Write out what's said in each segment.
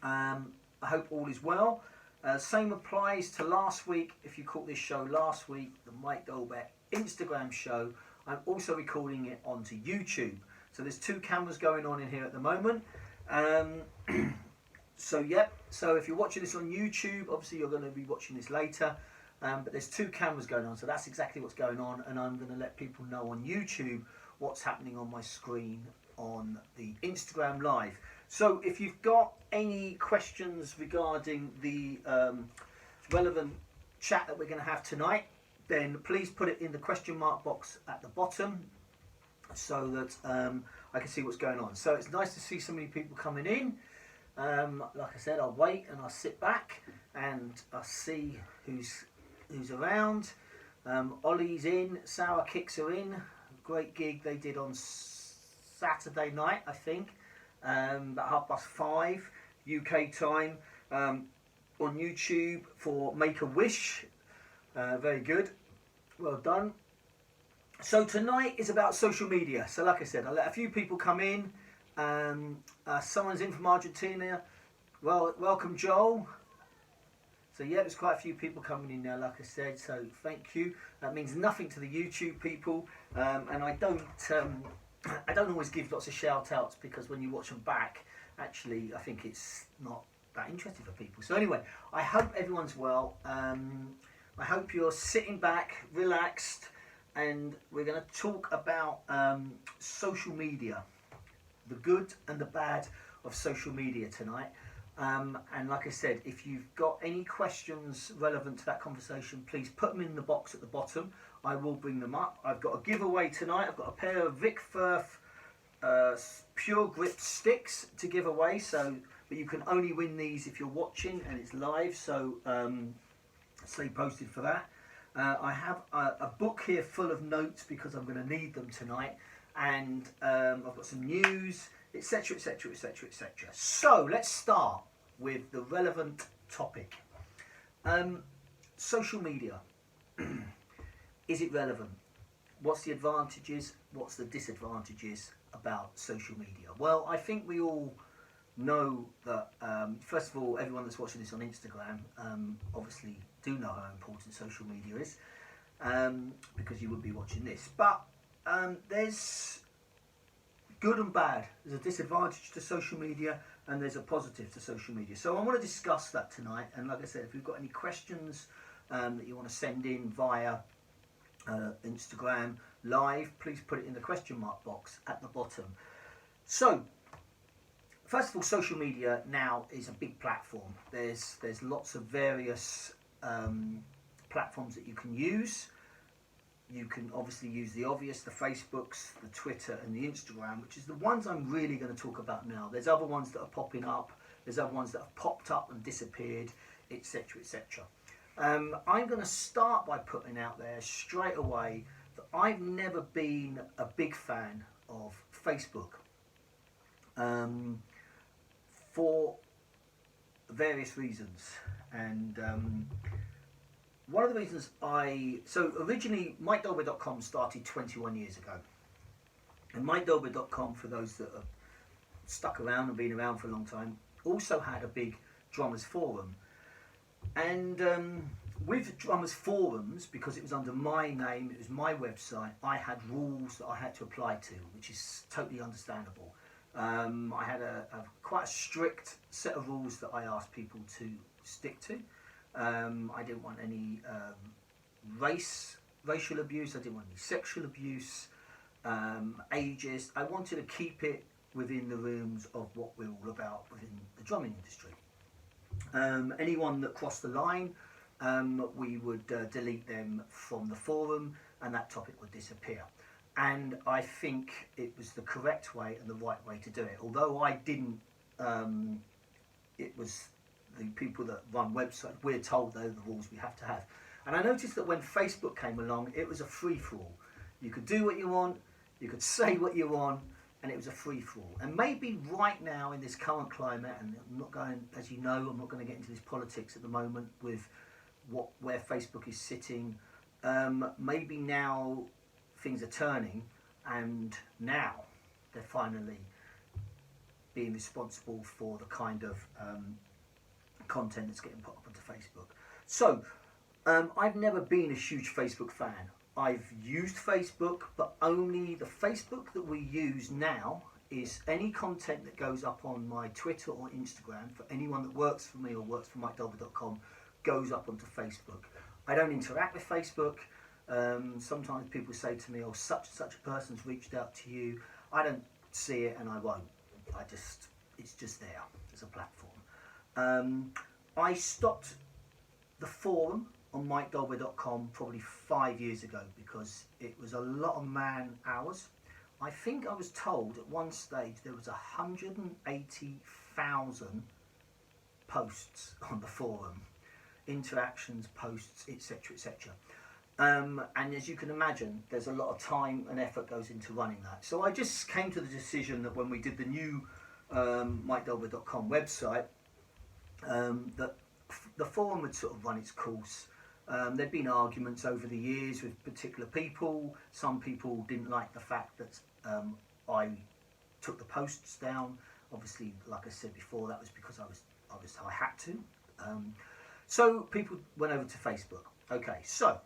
I hope all is well. Same applies to last week. If you caught this show last week, the Mike Dolbear Instagram show, I'm also recording it onto YouTube. So there's two cameras going on in here at the moment. So if you're watching this on YouTube, obviously you're going to be watching this later. But there's two cameras going on, so that's exactly what's going on, and I'm going to let people know on YouTube what's happening on my screen on the Instagram Live. So if you've got any questions regarding the relevant chat that we're going to have tonight, then please put it in the question mark box at the bottom so that I can see what's going on. So it's nice to see so many people coming in. Like I said, I'll wait and I'll sit back and I'll see who's around. Ollie's in, Sour Kicks are in. Great gig they did on Saturday night, I think, about 5:30 UK time, on YouTube for Make a Wish. Very good, well done. So tonight is about social media. So like I said, I'll let a few people come in. Someone's in from Argentina. Well, welcome Joel. So yeah, there's quite a few people coming in now, like I said, so thank you. That means nothing to the YouTube people, and I don't always give lots of shout outs, because when you watch them back, actually I think it's not that interesting for people. So anyway, I hope everyone's well. I hope you're sitting back, relaxed, and we're going to talk about social media, the good and the bad of social media tonight. And like I said, if you've got any questions relevant to that conversation, please put them in the box at the bottom. I will bring them up. I've got a giveaway tonight. I've got a pair of Vic Firth Pure Grip sticks to give away. But you can only win these if you're watching and it's live. So stay posted for that. I have a book here full of notes because I'm going to need them tonight. And I've got some news, etc, etc, etc, etc. So let's start with the relevant topic. Social media. Is it relevant? What's the advantages? What's the disadvantages about social media? Well, I think we all know that, first of all, everyone that's watching this on Instagram obviously do know how important social media is, because you would be watching this. But there's good and bad. There's a disadvantage to social media and there's a positive to social media. So I want to discuss that tonight. And like I said, if you've got any questions that you want to send in via Instagram Live, please put it in the question mark box at the bottom. So first of all, social media now is a big platform. There's lots of various platforms that you can use. You can obviously use the obvious, the Facebooks, the Twitter and the Instagram, which is the ones I'm really going to talk about now. There's other ones that are popping up. There's other ones that have popped up and disappeared, etc, etc. I'm going to start by putting out there straight away that I've never been a big fan of Facebook, for various reasons. And one of the reasons so originally MikeDolbear.com started 21 years ago. And MikeDolbear.com, for those that have stuck around and been around for a long time, also had a big drummers forum. And with drummers forums, because it was under my name, it was my website, I had rules that I had to apply to, which is totally understandable. I had quite a strict set of rules that I asked people to stick to. I didn't want any racial abuse, I didn't want any sexual abuse, ageist. I wanted to keep it within the rooms of what we're all about within the drumming industry. Anyone that crossed the line, we would delete them from the forum and that topic would disappear. And I think it was the correct way and the right way to do it. Although I didn't, it was the people that run websites, we're told those are the rules we have to have. And I noticed that when Facebook came along, it was a free-for-all. You could do what you want, you could say what you want, and it was a free-for-all. And maybe right now in this current climate, and I'm not going, as you know, I'm not going to get into this politics at the moment with where Facebook is sitting. Maybe now things are turning, and now they're finally being responsible for the kind of content that's getting put up onto Facebook. So I've never been a huge Facebook fan. I've used Facebook, but only the Facebook that we use now is any content that goes up on my Twitter or Instagram for anyone that works for me or works for MikeDolbear.com goes up onto Facebook. I don't interact with Facebook. Sometimes people say to me, oh, such and such a person's reached out to you. I don't see it and I won't. It's just there as a platform. I stopped the forum on MikeDolbear.com probably 5 years ago because it was a lot of man hours. I think I was told at one stage there was 180,000 posts on the forum, interactions, posts, etc., etc. And as you can imagine, there's a lot of time and effort goes into running that. So I just came to the decision that when we did the new MikeDolbear.com website, that the forum would sort of run its course. There'd been arguments over the years with particular people. Some people didn't like the fact that I took the posts down. Obviously, like I said before, that was because I had to. So people went over to Facebook. Okay, so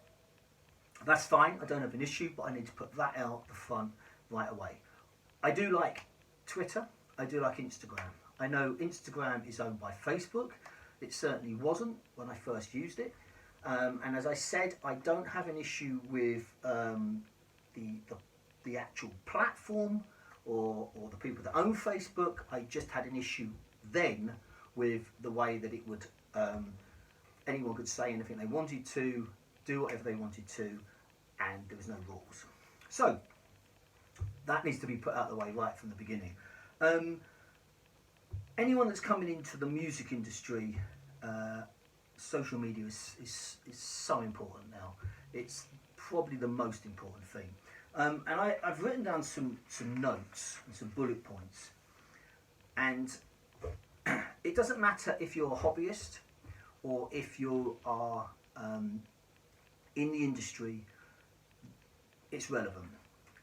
that's fine. I don't have an issue, but I need to put that out the front right away. I do like Twitter. I do like Instagram. I know Instagram is owned by Facebook. It certainly wasn't when I first used it. And as I said, I don't have an issue with the actual platform or the people that own Facebook. I just had an issue then with the way that it would, anyone could say anything they wanted to, do whatever they wanted to, and there was no rules. So that needs to be put out of the way right from the beginning. Anyone that's coming into the music industry, social media is so important now. It's probably the most important thing. And I've written down some notes and some bullet points. And it doesn't matter if you're a hobbyist or if you are in the industry, it's relevant.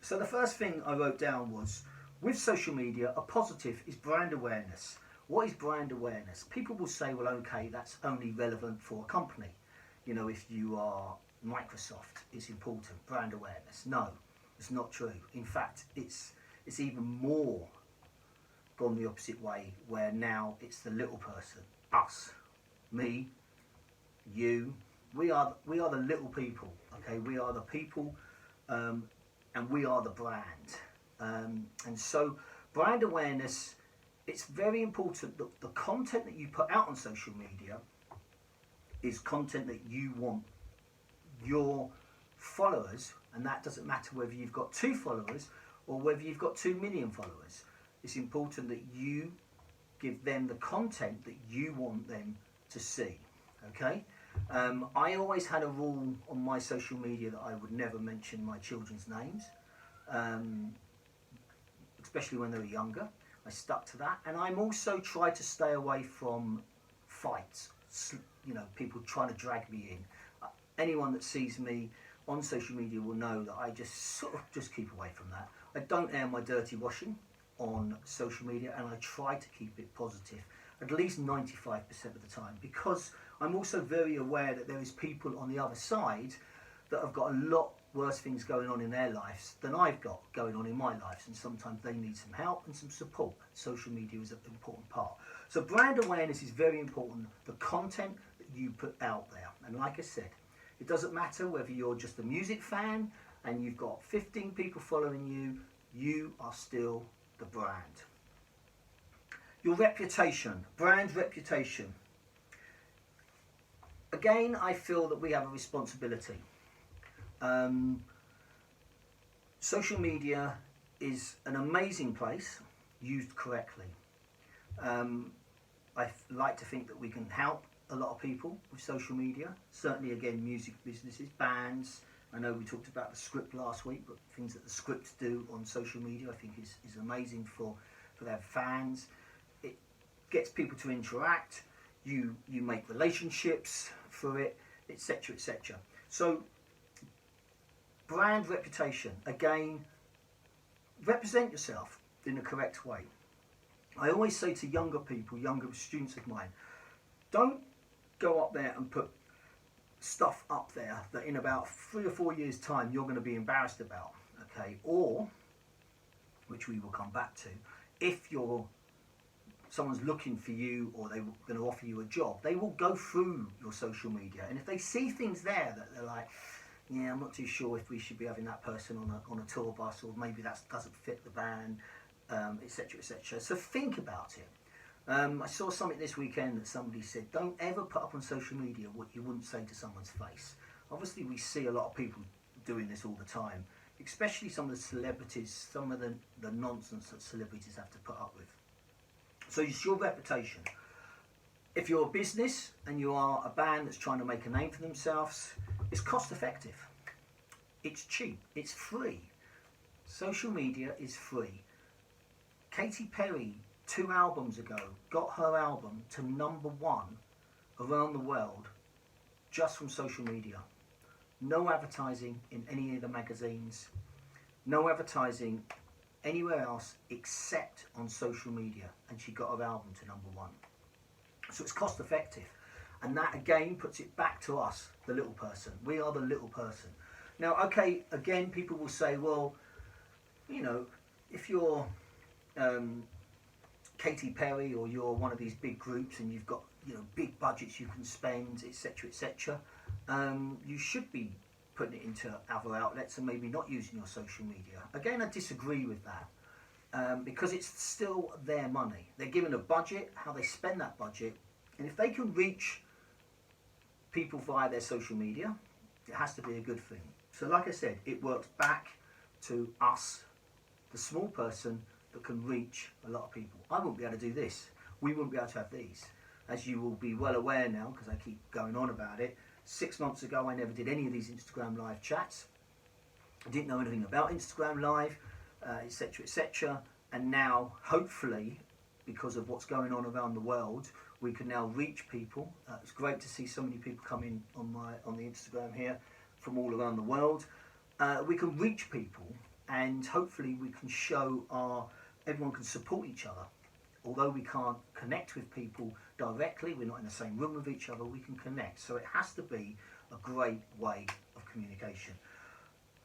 So the first thing I wrote down was, with social media, a positive is brand awareness. What is brand awareness? People will say, well, okay, that's only relevant for a company. You know, if you are Microsoft, it's important, brand awareness. No, it's not true. In fact, it's even more gone the opposite way, where now it's the little person, us, me, you. We are the little people, okay? We are the people, and we are the brand. And so brand awareness, it's very important that the content that you put out on social media is content that you want your followers, and that doesn't matter whether you've got 2 followers or whether you've got 2 million followers. It's important that you give them the content that you want them to see, okay? I always had a rule on my social media that I would never mention my children's names, especially when they were younger. I stuck to that, and I'm also tried to stay away from fights, you know, people trying to drag me in. Anyone that sees me on social media will know that I just sort of just keep away from that. I don't air my dirty washing on social media, and I try to keep it positive at least 95% of the time, because I'm also very aware that there is people on the other side that have got a lot worse things going on in their lives than I've got going on in my life, and sometimes they need some help and some support. Social media is an important part. So brand awareness is very important, the content that you put out there. And like I said, it doesn't matter whether you're just a music fan and you've got 15 people following you, you are still the brand. Your reputation, brand reputation. Again, I feel that we have a responsibility. Social media is an amazing place, used correctly. I like to think that we can help a lot of people with social media. Certainly, again, music businesses, bands. I know we talked about the script last week, but things that the scripts do on social media I think is amazing for their fans. It gets people to interact. You make relationships through it, etc., etc. So brand reputation, again, represent yourself in the correct way. I always say to younger people, younger students of mine, don't go up there and put stuff up there that in about 3 or 4 years time you're going to be embarrassed about, okay? Or, which we will come back to, if someone's looking for you or they're going to offer you a job, they will go through your social media, and if they see things there that they're like, yeah, I'm not too sure if we should be having that person on a tour bus, or maybe that doesn't fit the band, etc., etc. So think about it. I saw something this weekend that somebody said, don't ever put up on social media what you wouldn't say to someone's face. Obviously we see a lot of people doing this all the time, especially some of the celebrities, some of the nonsense that celebrities have to put up with. So it's your reputation. If you're a business and you are a band that's trying to make a name for themselves, it's cost effective. It's cheap. It's free. Social media is free. Katy Perry, 2 albums ago, got her album to #1 around the world just from social media. No advertising in any of the magazines. No advertising anywhere else except on social media, and she got her album to #1. So it's cost effective, and that again puts it back to us, the little person. We are the little person. Now, okay, again, people will say, well, you know, if you're Katy Perry or you're one of these big groups and you've got, you know, big budgets you can spend, etc., etc., you should be putting it into other outlets and maybe not using your social media. Again, I disagree with that, because it's still their money. They're given a budget, how they spend that budget, and if they can reach people via their social media, it has to be a good thing. So like I said, it works back to us, the small person that can reach a lot of people. I wouldn't be able to do this. We wouldn't be able to have these. As you will be well aware now, because I keep going on about it, 6 months ago I never did any of these Instagram live chats. I didn't know anything about Instagram live, etc., etc. And now, hopefully, because of what's going on around the world, we can now reach people. It's great to see so many people come in on the Instagram here from all around the world. We can reach people, and hopefully we can show everyone can support each other. Although we can't connect with people directly, we're not in the same room with each other, we can connect. So it has to be a great way of communication.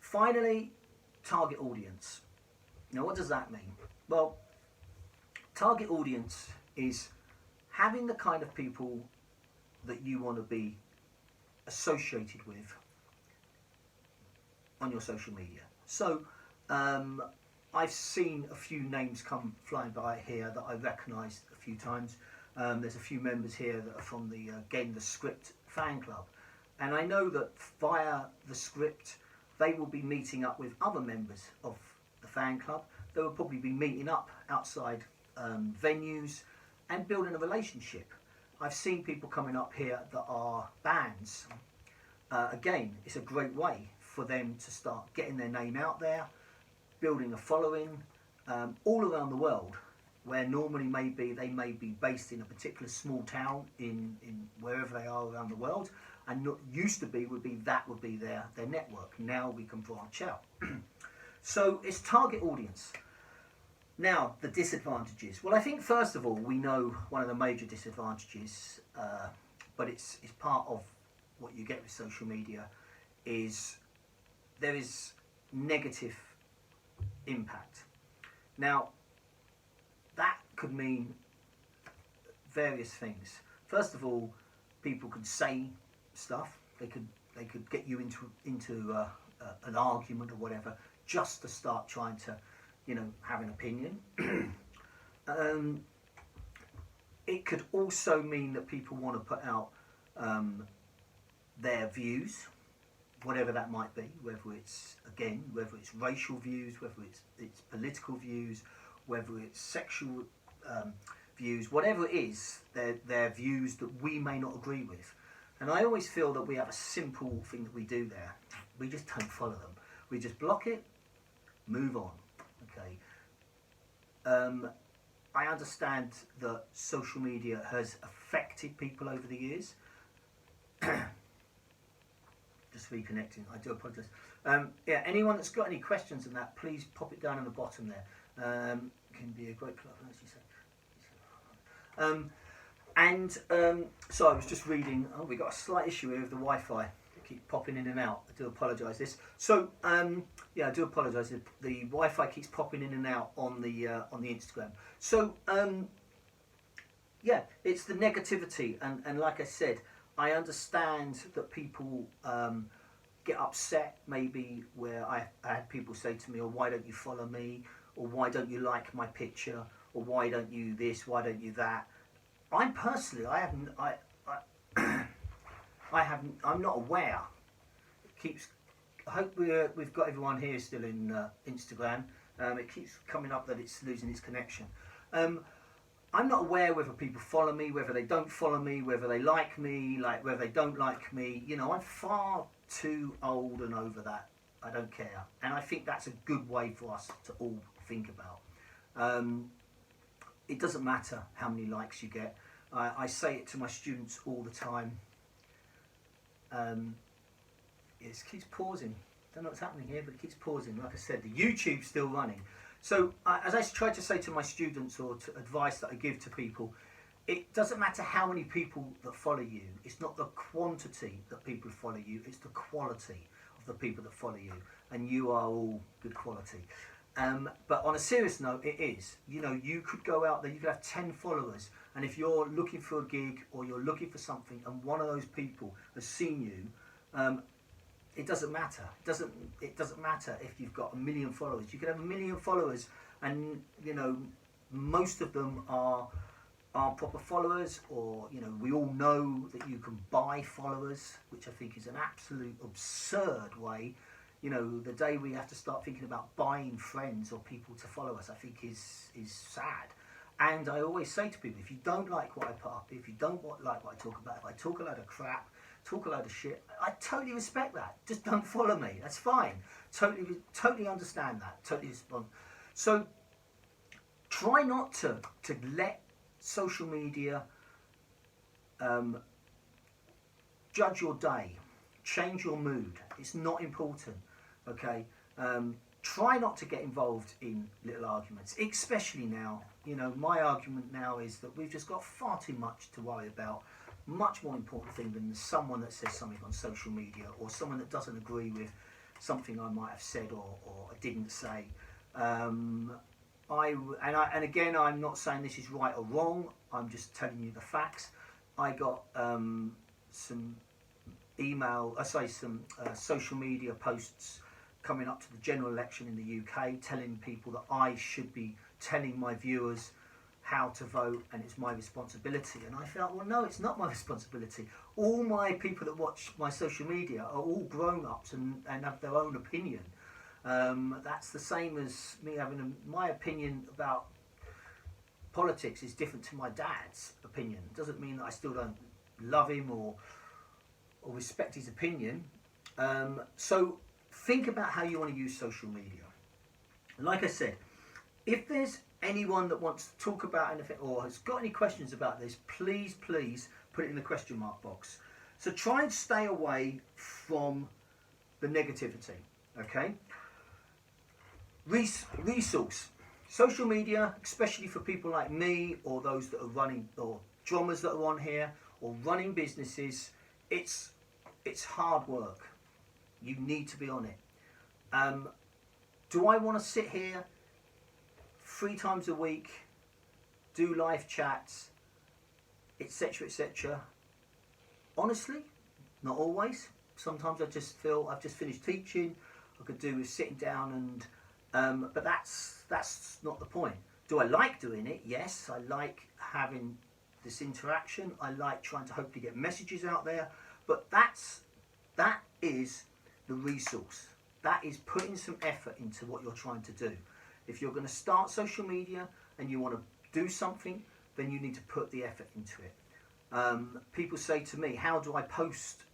Finally, target audience. Now, what does that mean? Well, target audience is having the kind of people that you want to be associated with on your social media. So, I've seen a few names come flying by here that I recognised a few times. There's a few members here that are from the Game the Script fan club, and I know that via the script they will be meeting up with other members of the fan club. They will probably be meeting up outside venues and building a relationship. I've seen people coming up here that are bands. Again, it's a great way for them to start getting their name out there, building a following all around the world, where normally they may be based in a particular small town in wherever they are around the world, and not used to be would be their network. Now we can branch out. So it's target audience. Now, the disadvantages. Well, I think first of all we know one of the major disadvantages, but it's part of what you get with social media, is there is negative impact. Now, that could mean various things. First of all, people could say stuff. They could get you into an argument or whatever, just to start trying to, you know, have an opinion. It could also mean that people want to put out their views, whatever that might be, whether it's racial views, whether it's political views, whether it's sexual views, whatever it is, they're views that we may not agree with. And I always feel that we have a simple thing that we do there. We just don't follow them. We just block it, move on. Okay. I understand that social media has affected people over the years. Just reconnecting, I do apologise. Yeah, anyone that's got any questions on that, please pop it down on the bottom there. Can be a great club, as you say. So I was just reading. Oh, we got a slight issue here with the Wi-Fi. Keep popping in and out. I do apologise. So yeah, I do apologise. The Wi-Fi keeps popping in and out on the Instagram. So yeah, it's the negativity, and like I said, I understand that people get upset. Maybe where I had people say to me, "Oh, why don't you follow me?" Or "Why don't you like my picture?" Or "Why don't you this? Why don't you that?" I personally, I haven't. I haven't. I'm not aware. It keeps. I hope we've got everyone here still in Instagram. It keeps coming up that it's losing its connection. I'm not aware whether people follow me, whether they don't follow me, whether they like me, whether they don't like me. You know, I'm far too old and over that. I don't care, and I think that's a good way for us to all think about. It doesn't matter how many likes you get. I say it to my students all the time. It keeps pausing. Don't know what's happening here, but it keeps pausing. Like I said, the YouTube's still running. So as I try to say to my students, or to advice that I give to people, it doesn't matter how many people that follow you. It's not the quantity that people follow you, it's the quality of the people that follow you. And you are all good quality. But on a serious note, it is. You know, you could go out there, you could have 10 followers, and if you're looking for a gig or you're looking for something and one of those people has seen you, it doesn't matter. It doesn't matter if you've got 1 million followers. You could have 1 million followers, and you know, most of them are proper followers, or you know, we all know that you can buy followers, which I think is an absolute absurd way. You know, the day we have to start thinking about buying friends or people to follow us, I think is sad. And I always say to people, if you don't like what I put up, if you don't like what I talk about, if I talk a load of crap, talk a load of shit, I totally respect that. Just don't follow me. That's fine. Totally understand that. Totally respond. So try not to let social media judge your day, change your mood. It's not important. Okay. Try not to get involved in little arguments, especially now. You know, my argument now is that we've just got far too much to worry about. Much more important thing than someone that says something on social media, or someone that doesn't agree with something I might have said or didn't say. And again, I'm not saying this is right or wrong. I'm just telling you the facts. I got some social media posts coming up to the general election in the UK, telling people that I should be telling my viewers how to vote, and it's my responsibility. And I felt, well, no, it's not my responsibility. All my people that watch my social media are all grown-ups and have their own opinion. That's the same as me having my opinion about politics is different to my dad's opinion. It doesn't mean that I still don't love him or respect his opinion. So think about how you want to use social media. Like I said, if there's anyone that wants to talk about anything or has got any questions about this, please put it in the question mark box. So try and stay away from the negativity. Okay. Resource. Social media, especially for people like me or those that are running, or drummers that are on here or running businesses, it's hard work. You need to be on it. Do I want to sit here 3 times a week, do live chats, etc., etc.? Honestly, not always. Sometimes I just feel I've just finished teaching. I could do with sitting down and, but that's not the point. Do I like doing it? Yes, I like having this interaction. I like trying to hopefully get messages out there. But that is the resource. That is putting some effort into what you're trying to do. If you're going to start social media and you want to do something, then you need to put the effort into it. People say to me, how do I post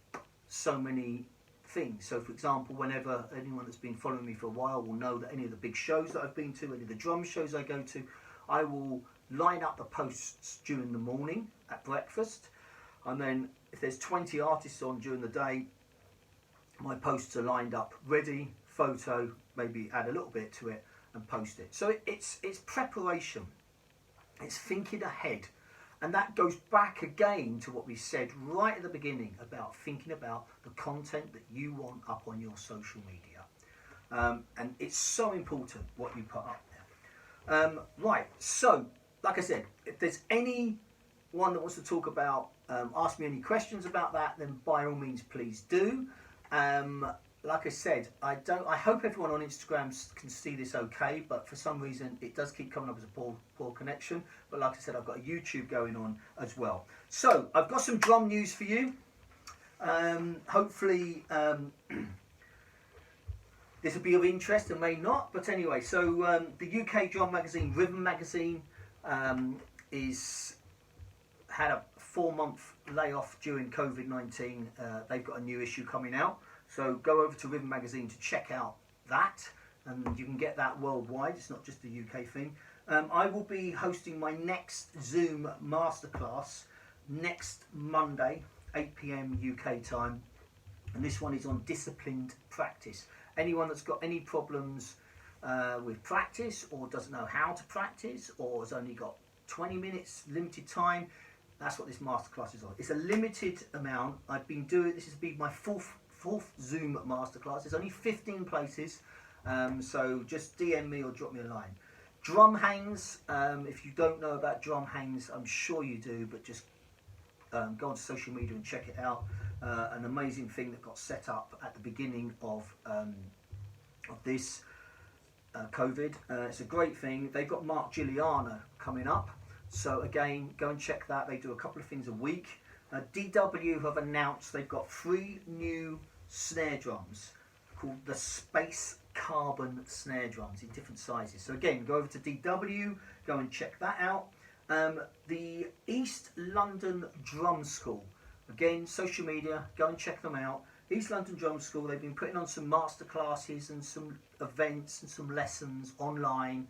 so many things? So for example, whenever anyone that's been following me for a while will know that any of the big shows that I've been to, any of the drum shows I go to, I will line up the posts during the morning at breakfast. And then if there's 20 artists on during the day, my posts are lined up ready, photo, maybe add a little bit to it and post it. So it's preparation. It's thinking ahead. And that goes back again to what we said right at the beginning about thinking about the content that you want up on your social media. And it's so important what you put up there. Right, so like I said, if there's anyone that wants to talk about, ask me any questions about that, then by all means please do. Like I said, I hope everyone on Instagram can see this okay, but for some reason it does keep coming up as a poor connection. But like I said, I've got a YouTube going on as well. So I've got some drum news for you. Hopefully this will be of interest and may not, but anyway, so the UK drum magazine, Rhythm Magazine, had a 4-month layoff during COVID-19. They've got a new issue coming out. So go over to Rhythm Magazine to check out that, and you can get that worldwide. It's not just a UK thing. I will be hosting my next Zoom masterclass next Monday, 8 PM UK time, and this one is on disciplined practice. Anyone that's got any problems with practice, or doesn't know how to practice, or has only got 20 minutes limited time, that's what this masterclass is on. It's a limited amount. I've been doing this has been my fourth Zoom masterclass. There's only 15 places, so just DM me or drop me a line. Drum hangs, if you don't know about drum hangs, I'm sure you do, but just go onto social media and check it out. An amazing thing that got set up at the beginning of this COVID. It's a great thing. They've got Mark Giuliano coming up, so again, go and check that. They do a couple of things a week. DW have announced they've got 3 new snare drums called the Space Carbon snare drums in different sizes. So again, go over to DW, go and check that out. The East London Drum School, again, social media, go and check them out. East London Drum School, they've been putting on some masterclasses and some events and some lessons online.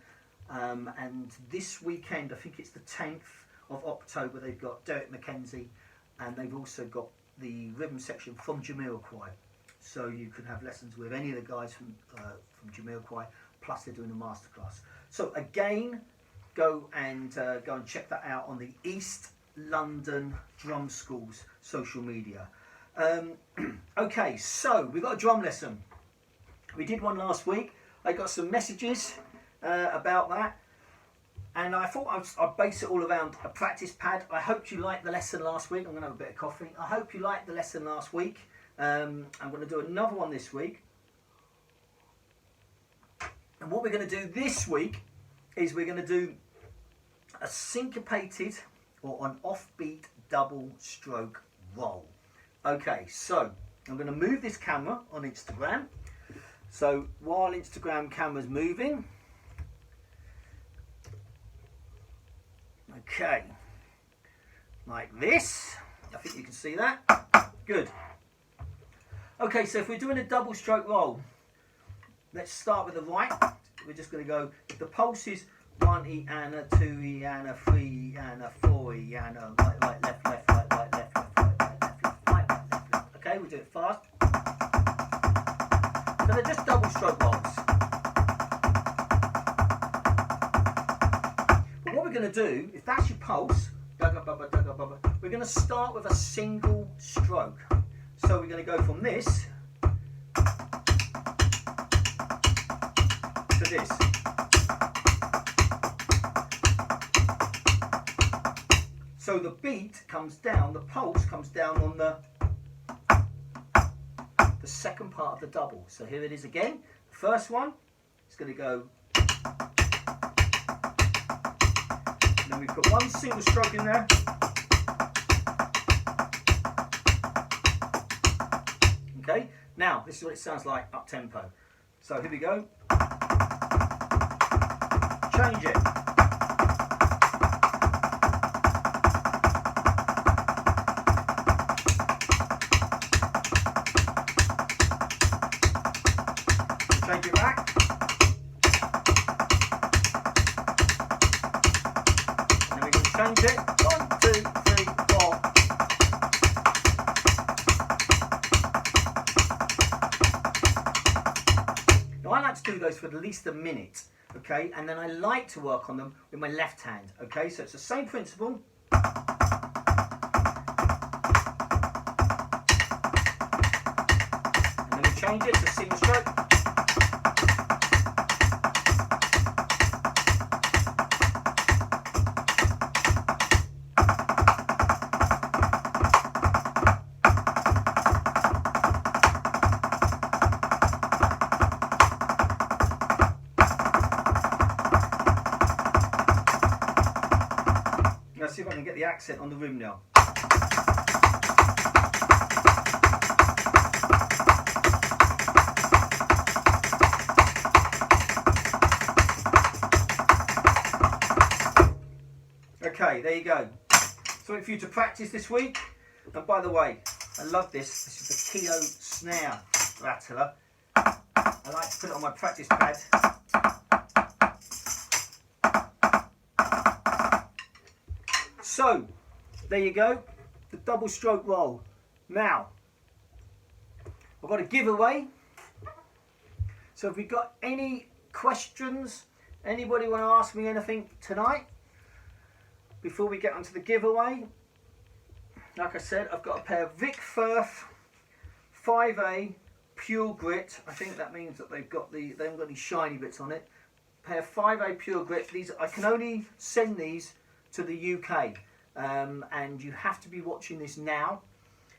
And this weekend, I think it's the 10th of October, they've got Derek McKenzie, and they've also got the rhythm section from Jamiroquai. So you can have lessons with any of the guys from Jamiroquai, plus they're doing a masterclass. So again, go and check that out on the East London Drum School's social media. Okay, so we've got a drum lesson. We did one last week. I got some messages about that, and I thought I'd base it all around a practice pad. I hope you liked the lesson last week. I'm going to have a bit of coffee. I hope you liked the lesson last week. I'm going to do another one this week. And what we're going to do this week is we're going to do a syncopated or an offbeat double stroke roll. Okay, so I'm going to move this camera on Instagram. So while Instagram camera's moving, okay, like this. I think you can see that. Good. Okay, so if we're doing a double stroke roll, let's start with the right. We're just going to go, if the pulse is 1 E and a 2 E and a 3 E and a 4 E and a right, right, left, left, right, right, left, left, right, right, left, left, right, right, left, left. Okay, we'll do it fast. So they're just double stroke rolls. But what we're going to do, if that's your pulse, we're going to start with a single stroke. So we're going to go from this to this. So the beat comes down, the pulse comes down on the second part of the double. So here it is again. The first one is going to go, and then we put one single stroke in there. Okay, now this is what it sounds like up tempo. So here we go. Change it. Change it back. And then we're going to change it. 1, 2, 3, 4. Now I like to do those for at least a minute, okay? And then I like to work on them with my left hand, okay? So it's the same principle. change it to single stroke. Let's see if I can get the accent on the rim now. Okay, there you go. Something for you to practice this week. And by the way, I love this. This is the Kilo snare rattler. I like to put it on my practice pad. So, there you go. The double stroke roll. Now, I've got a giveaway. So if we've got any questions, anybody want to ask me anything tonight? Before we get onto the giveaway, like I said, I've got a pair of Vic Firth 5A Pure Grit. I think that means that they haven't got any shiny bits on it. Pair of 5A Pure Grit. These I can only send these to the UK, and you have to be watching this now.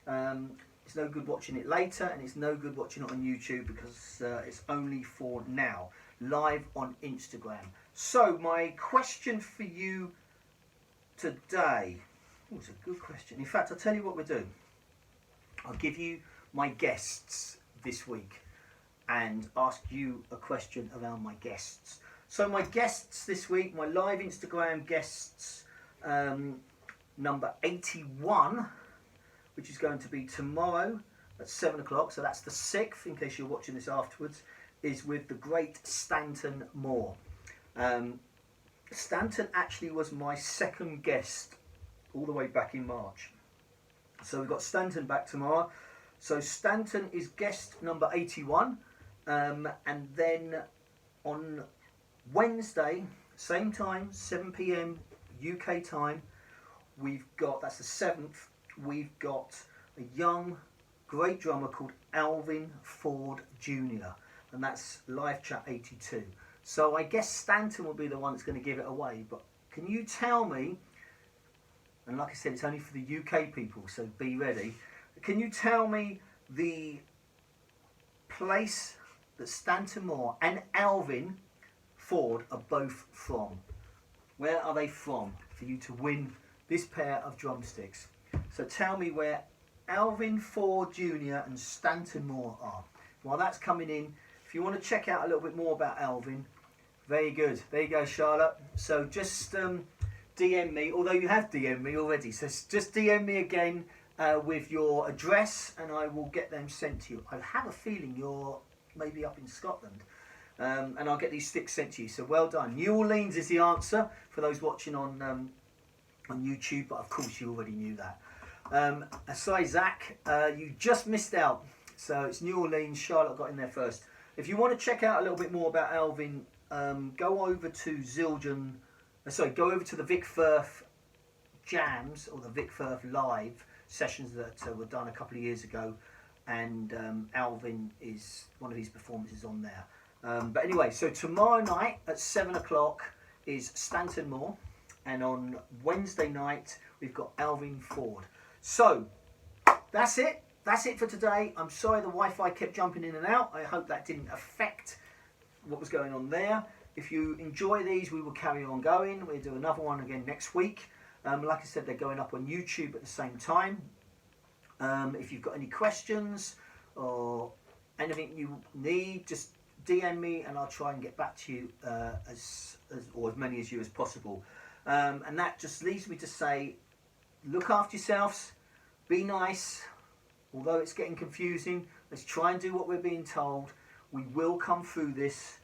It's no good watching it later, and it's no good watching it on YouTube because it's only for now, live on Instagram. So my question for you today, it's a good question. In fact, I'll tell you what we'll do. I'll give you my guests this week and ask you a question around my guests. So my guests this week, my live Instagram guests, number 81, which is going to be tomorrow at 7 o'clock, so that's the 6th, in case you're watching this afterwards, is with the great Stanton Moore. Stanton actually was my second guest all the way back in March. So we've got Stanton back tomorrow. So Stanton is guest number 81. And then on Wednesday, same time, 7 p.m. UK time, we've got, that's the 7th, we've got a young, great drummer called Alvin Ford Jr. And that's Live Chat 82. So I guess Stanton will be the one that's going to give it away. But can you tell me, and like I said, it's only for the UK people, so be ready. Can you tell me the place that Stanton Moore and Alvin Ford are both from? Where are they from for you to win this pair of drumsticks? So tell me where Alvin Ford Jr. and Stanton Moore are. While that's coming in, if you want to check out a little bit more about Alvin, very good. There you go, Charlotte. So just DM me, although you have DM'd me already. So just DM me again with your address and I will get them sent to you. I have a feeling you're maybe up in Scotland. And I'll get these sticks sent to you. So well done. New Orleans is the answer for those watching on YouTube, but of course you already knew that. Aside Zach, you just missed out. So it's New Orleans. Charlotte got in there first. If you want to check out a little bit more about Alvin, go over to go over to the Vic Firth jams or the Vic Firth live sessions that were done a couple of years ago, and Alvin is one of his performances on there. But anyway, so tomorrow night at 7 o'clock is Stanton Moore, and on Wednesday night we've got Alvin Ford. So that's it. That's it for today. I'm sorry the Wi-Fi kept jumping in and out. I hope that didn't affect what was going on there. If you enjoy these, we will carry on going. We'll do another one again next week. Like I said, they're going up on YouTube at the same time. If you've got any questions or anything you need, just DM me and I'll try and get back to you as many as you as possible. And that just leaves me to say, look after yourselves, be nice. Although it's getting confusing, let's try and do what we're being told. We will come through this.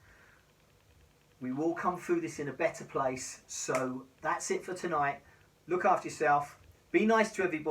We will come through this in a better place. So that's it for tonight. Look after yourself. Be nice to everybody.